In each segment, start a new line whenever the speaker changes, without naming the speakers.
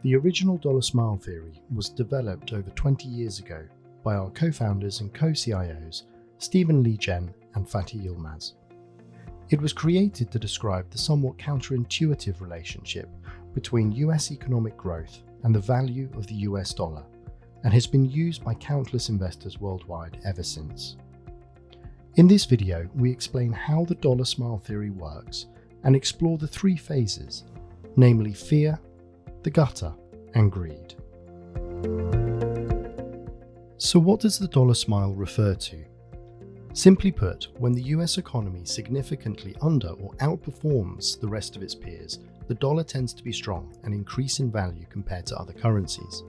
The original dollar smile theory was developed over 20 years ago by our co-founders and co-CIOs, Stephen Lee Jen and Fatih Yilmaz. It was created to describe the somewhat counterintuitive relationship between US economic growth and the value of the US dollar, and has been used by countless investors worldwide ever since. In this video, we explain how the dollar smile theory works and explore the three phases, namely fear, the gutter, and greed. So what does the dollar smile refer to? Simply put, when the US economy significantly under or outperforms the rest of its peers, the dollar tends to be strong and increase in value compared to other currencies.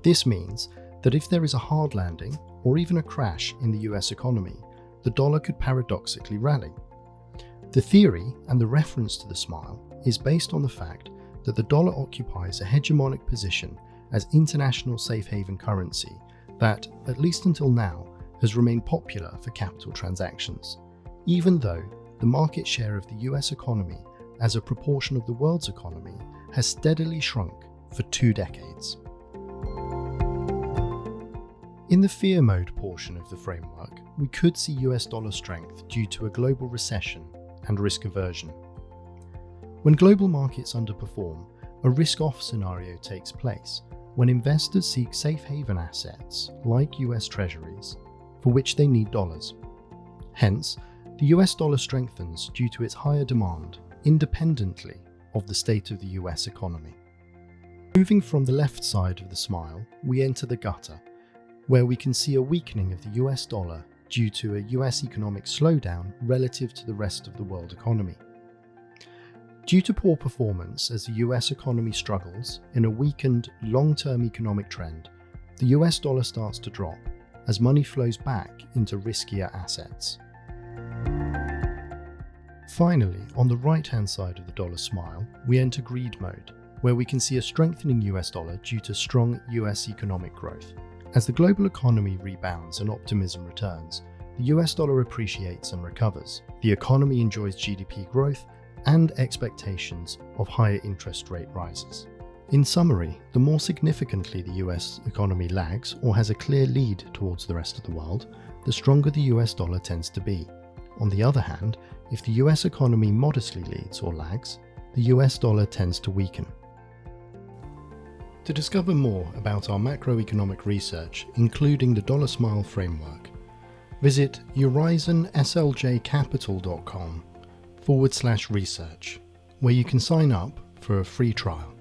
This means that if there is a hard landing or even a crash in the US economy, the dollar could paradoxically rally. The theory and the reference to the smile is based on the fact that the dollar occupies a hegemonic position as international safe haven currency that, at least until now, has remained popular for capital transactions, even though the market share of the US economy as a proportion of the world's economy has steadily shrunk for 2 decades. In the fear mode portion of the framework, we could see US dollar strength due to a global recession and risk aversion. When global markets underperform, a risk-off scenario takes place when investors seek safe haven assets like US Treasuries, for which they need dollars. Hence, the US dollar strengthens due to its higher demand, independently of the state of the US economy. Moving from the left side of the smile, we enter the gutter, where we can see a weakening of the US dollar due to a US economic slowdown relative to the rest of the world economy. Due to poor performance as the US economy struggles in a weakened long-term economic trend, the US dollar starts to drop as money flows back into riskier assets. Finally, on the right-hand side of the dollar smile, we enter greed mode, where we can see a strengthening US dollar due to strong US economic growth. As the global economy rebounds and optimism returns, the US dollar appreciates and recovers. The economy enjoys GDP growth and expectations of higher interest rate rises. In summary, the more significantly the US economy lags or has a clear lead towards the rest of the world, the stronger the US dollar tends to be. On the other hand, if the US economy modestly leads or lags, the US dollar tends to weaken. To discover more about our macroeconomic research, including the dollar smile framework, visit horizonSLJcapital.com/research, where you can sign up for a free trial.